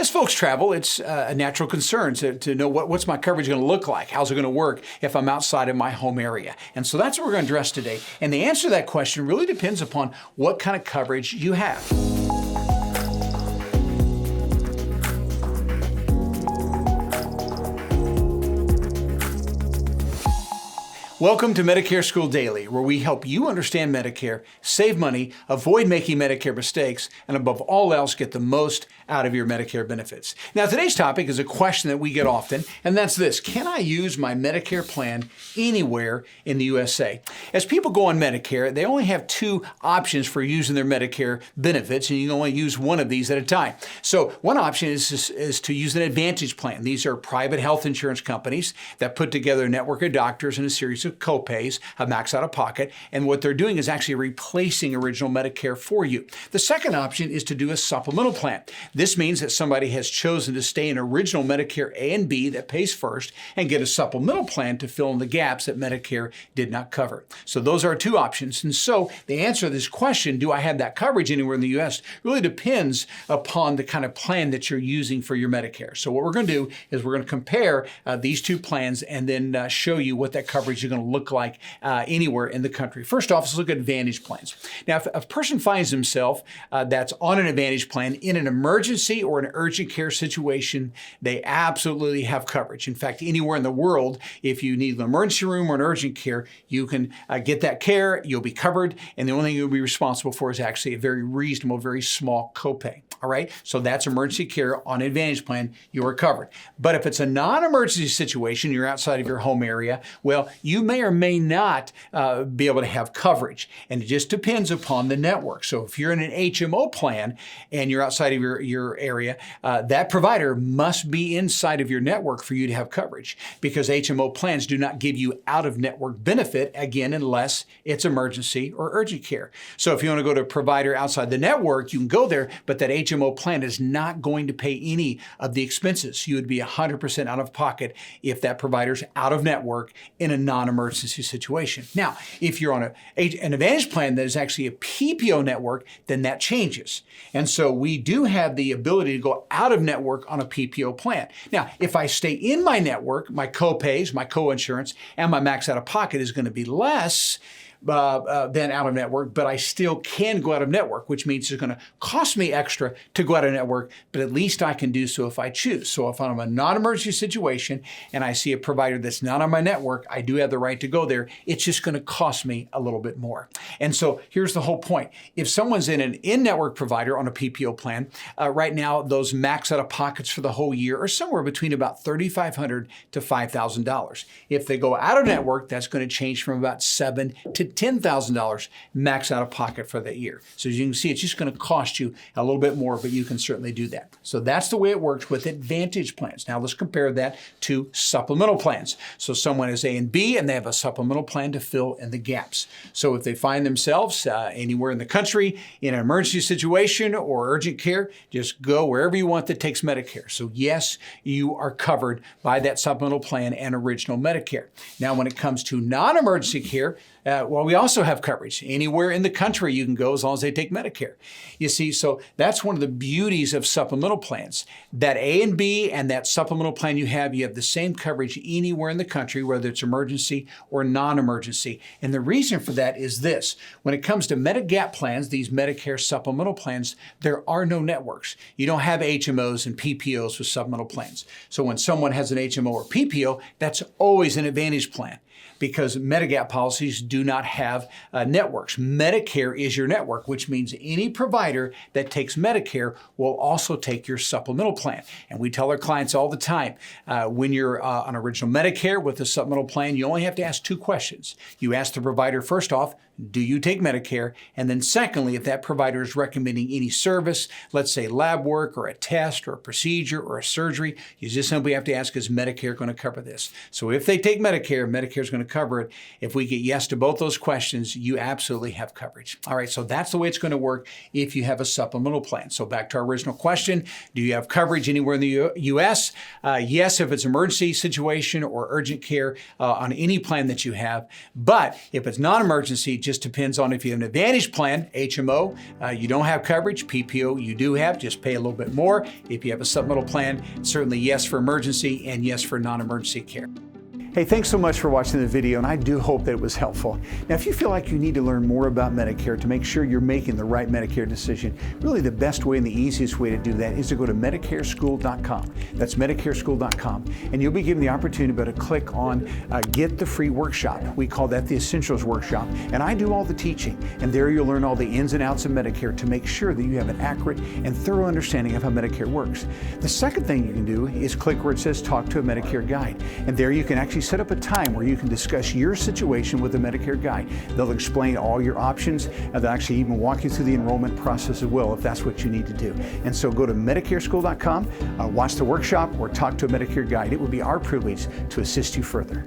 As folks travel, it's a natural concern to know what's my coverage going to look like? How's it going to work if I'm outside of my home area? And so that's what we're going to address today. And the answer to that question really depends upon what kind of coverage you have. Welcome to Medicare School Daily, where we help you understand Medicare, save money, avoid making Medicare mistakes, and above all else, get the most out of your Medicare benefits. Now, today's topic is a question that we get often, and that's this: can I use my Medicare plan anywhere in the USA? As people go on Medicare, they only have two options for using their Medicare benefits, and you can only use one of these at a time. So one option is to use an Advantage plan. These are private health insurance companies that put together a network of doctors and a series of copays, a max out of pocket, and what they're doing is actually replacing original Medicare for you. The second option is to do a supplemental plan. This means that somebody has chosen to stay in original Medicare A and B that pays first and get a supplemental plan to fill in the gaps that Medicare did not cover. So those are two options. And so the answer to this question, do I have that coverage anywhere in the U.S., really depends upon the kind of plan that you're using for your Medicare. So what we're going to do is we're going to compare these two plans and then show you what that coverage is going to look like anywhere in the country. First off, let's look at Advantage plans. Now, if a person finds himself that's on an Advantage plan in an emergency or an urgent care situation, they absolutely have coverage. In fact, anywhere in the world, if you need an emergency room or an urgent care, you can get that care, you'll be covered, and the only thing you'll be responsible for is actually a very reasonable, very small copay. All right, so that's emergency care on Advantage plan, you are covered. But if it's a non-emergency situation, you're outside of your home area, well, you may or may not be able to have coverage. And it just depends upon the network. So if you're in an HMO plan and you're outside of your area, that provider must be inside of your network for you to have coverage, because HMO plans do not give you out-of-network benefit, again, unless it's emergency or urgent care. So if you want to go to a provider outside the network, you can go there, but that HMO plan is not going to pay any of the expenses. You would be 100% out of pocket if that provider's out of network in a non-emergency situation. Now, if you're on an Advantage plan that is actually a PPO network, then that changes. And so we do have the ability to go out of network on a PPO plan. Now, if I stay in my network, my copays, my co-insurance, and my max out of pocket is going to be less than out of network, but I still can go out of network, which means it's going to cost me extra to go out of network, but at least I can do so if I choose. So if I'm in a non-emergency situation and I see a provider that's not on my network, I do have the right to go there. It's just going to cost me a little bit more. And so here's the whole point. If someone's in an in-network provider on a PPO plan, right now those max out of pockets for the whole year are somewhere between about $3,500 to $5,000. If they go out of network, that's going to change from about $7,000 to $10,000 max out of pocket for that year. So as you can see, it's just going to cost you a little bit more, but you can certainly do that. So that's the way it works with Advantage plans. Now let's compare that to supplemental plans. So someone is A and B and they have a supplemental plan to fill in the gaps. So if they find themselves anywhere in the country in an emergency situation or urgent care, just go wherever you want that takes Medicare. So yes, you are covered by that supplemental plan and original Medicare. Now when it comes to non-emergency care, well, we also have coverage. Anywhere in the country you can go as long as they take Medicare. You see, so that's one of the beauties of supplemental plans. That A and B and that supplemental plan you have the same coverage anywhere in the country, whether it's emergency or non-emergency. And the reason for that is this. When it comes to Medigap plans, these Medicare supplemental plans, there are no networks. You don't have HMOs and PPOs with supplemental plans. So when someone has an HMO or PPO, that's always an Advantage plan, because Medigap policies do not have networks. Medicare is your network, which means any provider that takes Medicare will also take your supplemental plan. And we tell our clients all the time, when you're on original Medicare with a supplemental plan, you only have to ask two questions. You ask the provider, first off, do you take Medicare? And then secondly, if that provider is recommending any service, let's say lab work or a test or a procedure or a surgery, you just simply have to ask, is Medicare going to cover this? So if they take Medicare, Medicare is going to cover it. If we get yes to both those questions, you absolutely have coverage. All right, so that's the way it's going to work if you have a supplemental plan. So back to our original question, do you have coverage anywhere in the U.S.? Yes, if it's emergency situation or urgent care on any plan that you have. But if it's non-emergency, it just depends on if you have an Advantage plan, HMO, you don't have coverage. PPO, you do have, just pay a little bit more. If you have a supplemental plan, certainly yes for emergency and yes for non-emergency care. Hey, thanks so much for watching the video, and I do hope that it was helpful. Now, if you feel like you need to learn more about Medicare to make sure you're making the right Medicare decision, really the best way and the easiest way to do that is to go to MedicareSchool.com. That's MedicareSchool.com, and you'll be given the opportunity to click on Get the Free Workshop. We call that the Essentials Workshop, and I do all the teaching, and there you'll learn all the ins and outs of Medicare to make sure that you have an accurate and thorough understanding of how Medicare works. The second thing you can do is click where it says Talk to a Medicare Guide, and there you can actually set up a time where you can discuss your situation with a Medicare guide. They'll explain all your options, and they'll actually even walk you through the enrollment process as well if that's what you need to do. And so go to MedicareSchool.com, watch the workshop, or talk to a Medicare guide. It would be our privilege to assist you further.